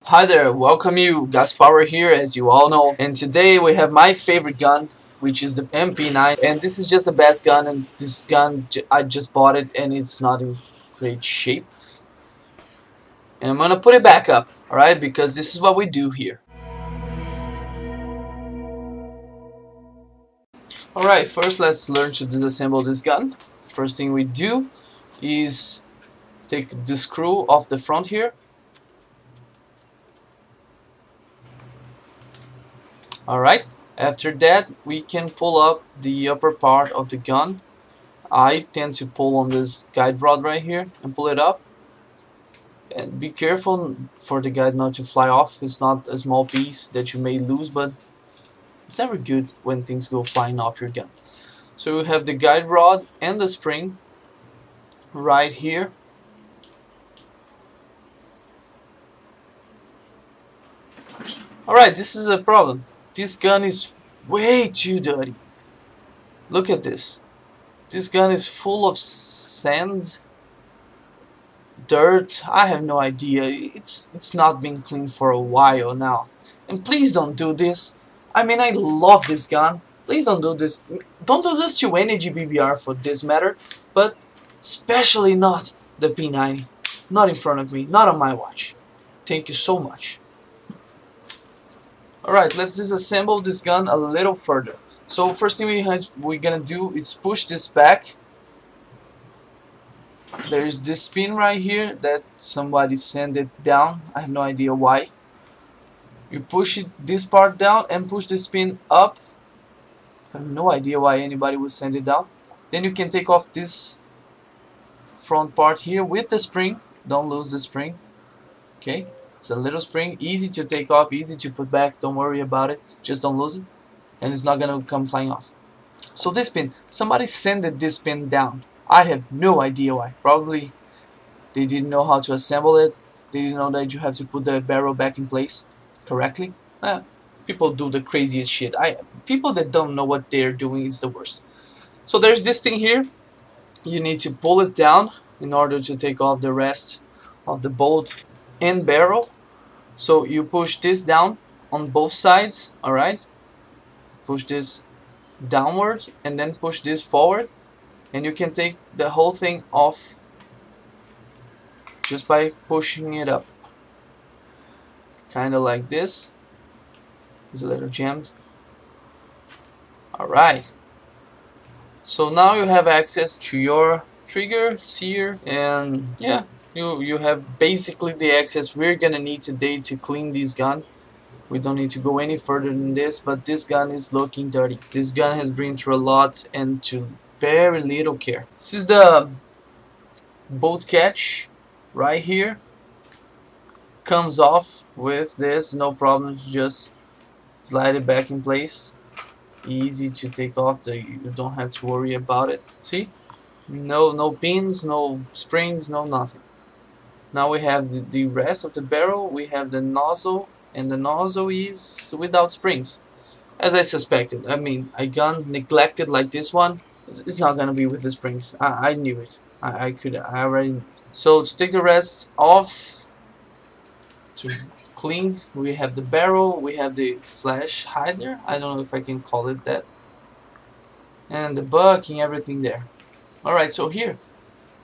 Hi there, welcome you, Gas Power here as you all know, and today we have my favorite gun, which is the Mp9, and this is just the best gun, and this gun I just bought it and it's not in great shape, and I'm gonna put it back up, alright, because this is what we do here. Alright, first let's learn to disassemble this gun. First thing we do is take the screw off the front here. Alright, after that we can pull up the upper part of the gun. I tend to pull on this guide rod right here and pull it up. And be careful for the guide not to fly off. It's not a small piece that you may lose, but it's never good when things go flying off your gun. So we have the guide rod and the spring right here. Alright, this is a problem. This gun is way too dirty. Look at this. This gun is full of sand, dirt. I have no idea. It's not been cleaned for a while now. And please don't do this. I mean, I love this gun. Please don't do this. Don't do this to any GBBR for this matter, but especially not the P90. Not in front of me, not on my watch. Thank you so much. Alright, let's disassemble this gun a little further. So first thing we're gonna do is push this back. There's this pin right here that somebody sanded down. I have no idea why. You push this part down and push this pin up. I have no idea why anybody would sand it down. Then you can take off this front part here with the spring. Don't lose the spring. Okay, it's a little spring, easy to take off, easy to put back. Don't worry about it, just don't lose it, and it's not gonna come flying off. So this pin, somebody sanded this pin down. I have no idea why. Probably they didn't know how to assemble it. They didn't know that you have to put the barrel back in place correctly. People do the craziest shit. People that don't know what they're doing, it's the worst. So there's this thing here. You need to pull it down in order to take off the rest of the bolt and barrel. So you push this down on both sides, alright? Push this downwards and then push this forward, and you can take the whole thing off just by pushing it up. Kinda like this. It's a little jammed. Alright. So now you have access to your trigger, sear, and yeah, you have basically the access we're gonna need today to clean this gun. We don't need to go any further than this, but this gun is looking dirty. This gun has been through a lot and to very little care. This is the bolt catch right here. Comes off with this, no problems, just slide it back in place. Easy to take off, you don't have to worry about it. See? No pins, no springs, no nothing. Now we have the rest of the barrel. We have the nozzle, and the nozzle is without springs, as I suspected. I mean, a gun neglected like this one, it's not gonna be with the springs. I knew it. I already knew. So to take the rest off, to clean, we have the barrel, we have the flash hider. I don't know if I can call it that, and the buck and everything there. Alright, so here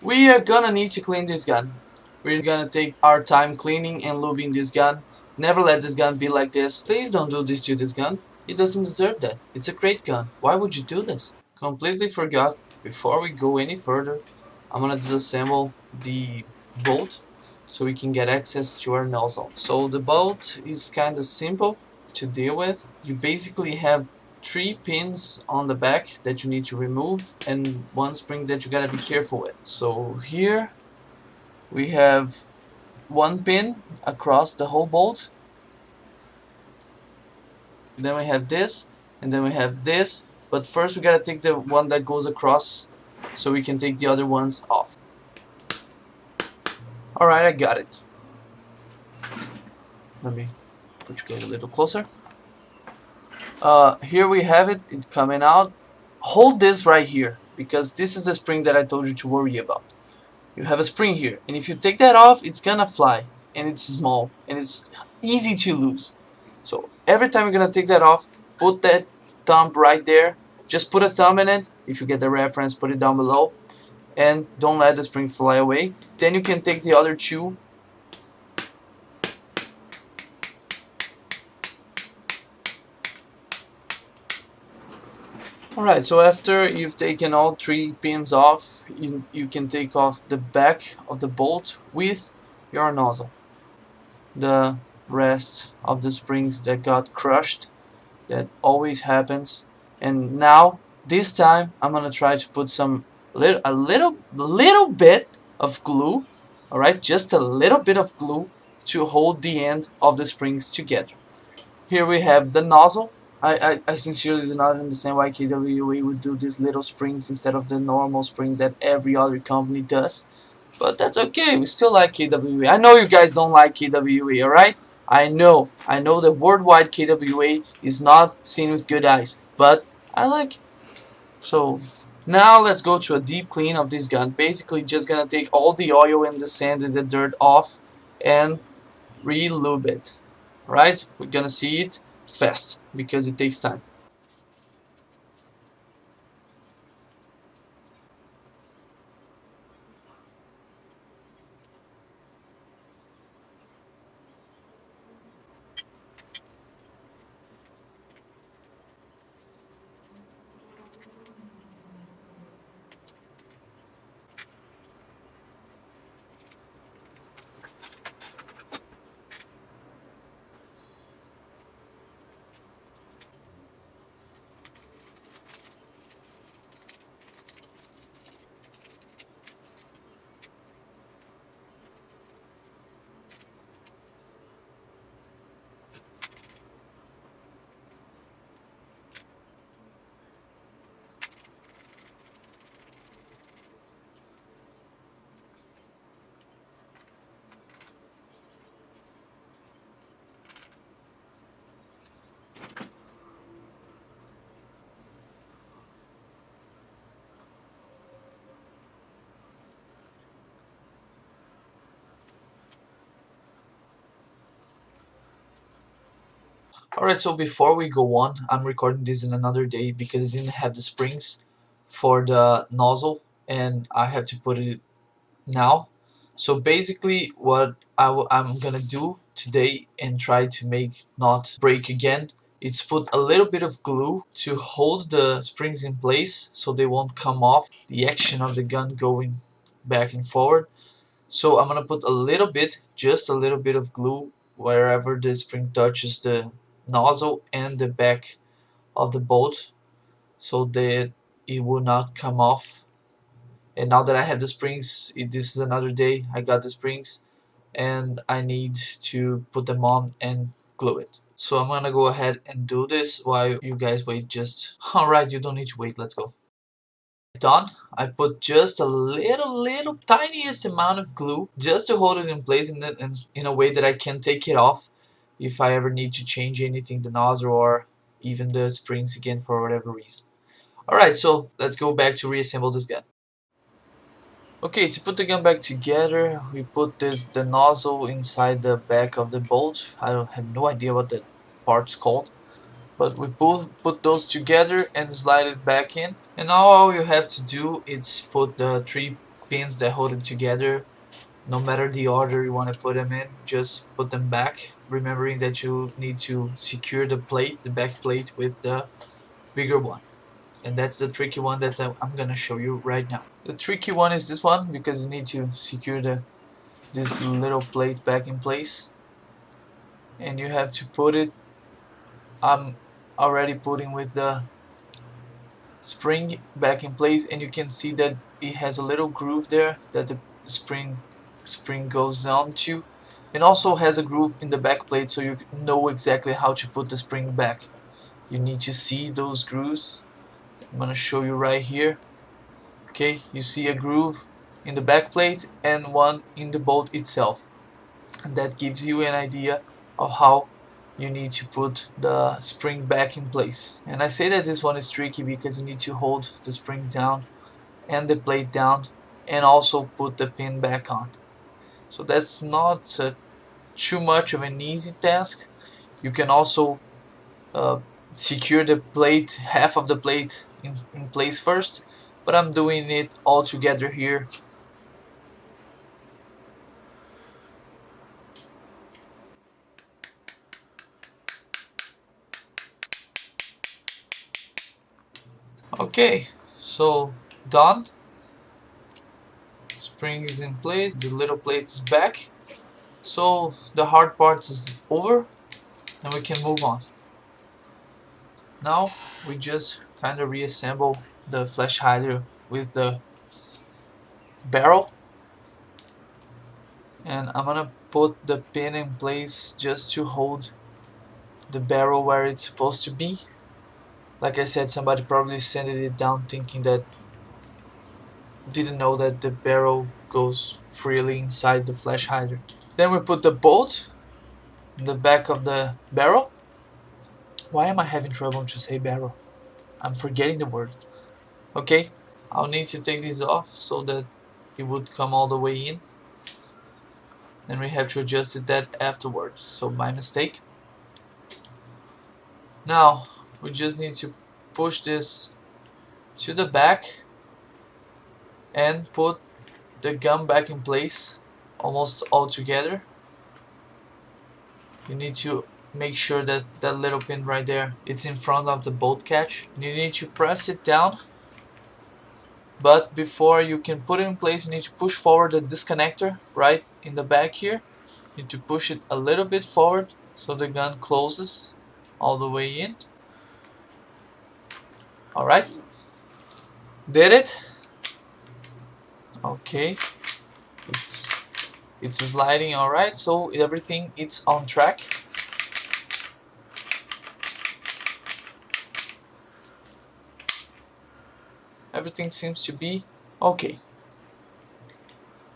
we are gonna need to clean this gun. We're gonna take our time cleaning and lubing this gun. Never let this gun be like this. Please don't do this to this gun. It doesn't deserve that. It's a great gun. Why would you do this? Completely forgot. Before we go any further, I'm gonna disassemble the bolt so we can get access to our nozzle. So the bolt is kind of simple to deal with. You basically have 3 pins on the back that you need to remove and 1 spring that you gotta be careful with. So here we have 1 pin across the whole bolt. Then we have this, and then we have this. But first we gotta take the one that goes across so we can take the other ones off. Alright, I got it. Let me put you guys a little closer. Here we have it, it's coming out. Hold this right here, because this is the spring that I told you to worry about. You have a spring here, and if you take that off, it's gonna fly, and it's small, and it's easy to lose. So every time you're gonna take that off, put that thumb right there. Just put a thumb in it. If you get the reference, put it down below. And don't let the spring fly away. Then you can take the other two. Alright, so after you've taken all 3 pins off, you can take off the back of the bolt with your nozzle. The rest of the springs that got crushed, that always happens. And now, this time, I'm gonna try to put a little bit of glue, alright, just a little bit of glue to hold the end of the springs together. Here we have the nozzle. I sincerely do not understand why KWA would do these little springs instead of the normal spring that every other company does. But that's okay, we still like KWA. I know you guys don't like KWA, alright? I know that worldwide KWA is not seen with good eyes, but I like it. So now let's go to a deep clean of this gun. Basically just gonna take all the oil and the sand and the dirt off and re-lube it. Right? We're gonna see it fast because it takes time. Alright, so before we go on, I'm recording this in another day because I didn't have the springs for the nozzle and I have to put it now. So basically what I'm gonna do today and try to make it not break again, is put a little bit of glue to hold the springs in place so they won't come off the action of the gun going back and forward. So I'm gonna put a little bit, just a little bit of glue wherever the spring touches the nozzle and the back of the bolt so that it will not come off. And now that I have the springs, this is another day, I got the springs and I need to put them on and glue it. So I'm gonna go ahead and do this while you guys wait. Just alright, you don't need to wait, let's go. Done. I put just a little tiniest amount of glue just to hold it in place in a way that I can take it off if I ever need to change anything, the nozzle or even the springs again for whatever reason. Alright, so let's go back to reassemble this gun. Okay, to put the gun back together, we put the nozzle inside the back of the bolt. I don't have no idea what that part's called, but we both put those together and slide it back in. And now all you have to do is put the 3 pins that hold it together. No matter the order you want to put them in, just put them back, remembering that you need to secure the plate, the back plate, with the bigger one. And that's the tricky one that I'm gonna show you right now. The tricky one is this one because you need to secure this little plate back in place, and you have to put it. I'm already putting with the spring back in place, and you can see that it has a little groove there that the spring goes down to, and also has a groove in the back plate so you know exactly how to put the spring back. You need to see those grooves. I'm gonna show you right here. Okay, you see a groove in the back plate and one in the bolt itself, and that gives you an idea of how you need to put the spring back in place. And I say that this one is tricky because you need to hold the spring down and the plate down and also put the pin back on. So that's not too much of an easy task. You can also secure the plate, half of the plate in place first, but I'm doing it all together here. Okay, so done. Spring is in place, the little plate is back, so the hard part is over and we can move on. Now we just kind of reassemble the flash hider with the barrel, and I'm gonna put the pin in place just to hold the barrel where it's supposed to be. Like I said, somebody probably sanded it down thinking that, didn't know that the barrel goes freely inside the flash hider. Then we put the bolt in the back of the barrel. Why am I having trouble to say barrel? I'm forgetting the word. Okay, I'll need to take this off so that it would come all the way in. Then we have to adjust it that afterward, so my mistake. Now we just need to push this to the back and put the gun back in place almost all together. You need to make sure that that little pin right there, it's in front of the bolt catch. You need to press it down, but before you can put it in place, you need to push forward the disconnector right in the back here. You need to push it a little bit forward so the gun closes all the way in. Alright, did it? Okay, it's sliding alright, so everything is on track. Everything seems to be okay.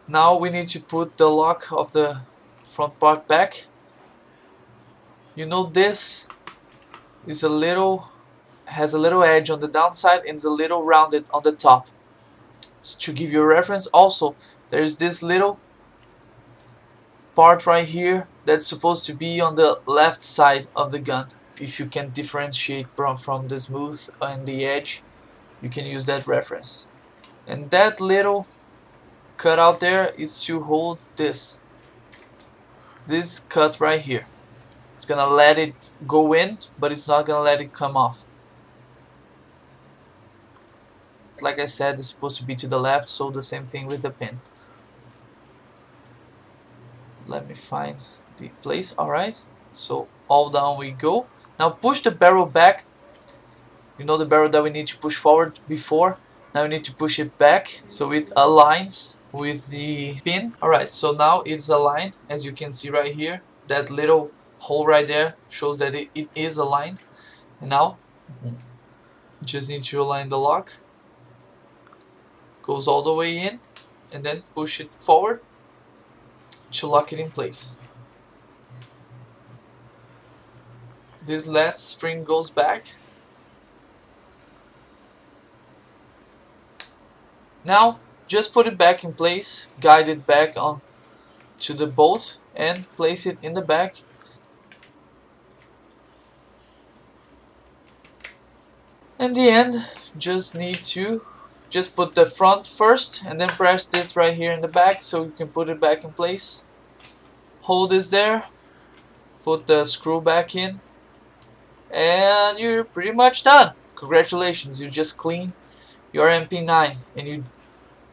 Now we need to put the lock of the front part back. You know, this is has a little edge on the downside and is a little rounded on the top. So to give you a reference, also there's this little part right here that's supposed to be on the left side of the gun. If you can differentiate from the smooth and the edge, you can use that reference. And that little cut out there is to hold this cut right here. It's gonna let it go in, but it's not gonna let it come off. Like I said, it's supposed to be to the left, so the same thing with the pin. Let me find the place. Alright, so all down we go. Now push the barrel back. You know the barrel that we need to push forward before? Now we need to push it back so it aligns with the pin. Alright, so now it's aligned, as you can see right here. That little hole right there shows that it is aligned. And now just need to align the lock. Goes all the way in, and then push it forward to lock it in place. This last spring goes back. Now just put it back in place, guide it back on to the bolt and place it in the back. In the end, just need to put the front first and then press this right here in the back so you can put it back in place. Hold this there, put the screw back in, and you're pretty much done. Congratulations, you just cleaned your MP9 and you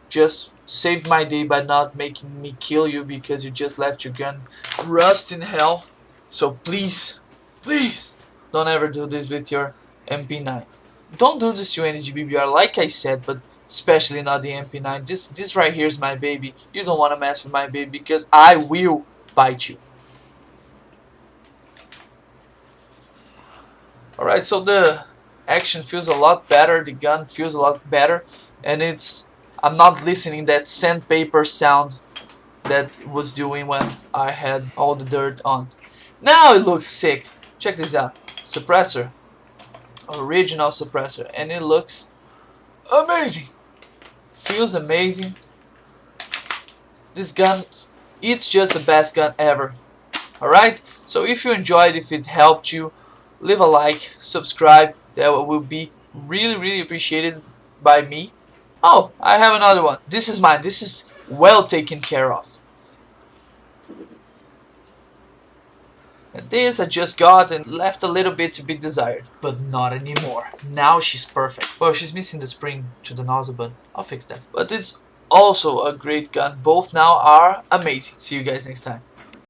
just saved my day by not making me kill you because you just left your gun rust in hell. So please, please don't ever do this with your MP9. Don't do this to any GBBR, like I said, but especially not the MP9. This right here is my baby. You don't want to mess with my baby because I will bite you. Alright, so the action feels a lot better, the gun feels a lot better, and I'm not listening that sandpaper sound that was doing when I had all the dirt on. Now it looks sick. Check this out. Suppressor. Original suppressor. And it looks amazing. Feels amazing. This gun, it's just the best gun ever. Alright, so if you enjoyed, if it helped you, leave a like, subscribe, that will be really appreciated by me. Oh, I have another one. This is mine. This is well taken care of. And this I just got and left a little bit to be desired, but not anymore. Now she's perfect. Well, she's missing the spring to the nozzle, but I'll fix that. But it's also a great gun. Both now are amazing. See you guys next time.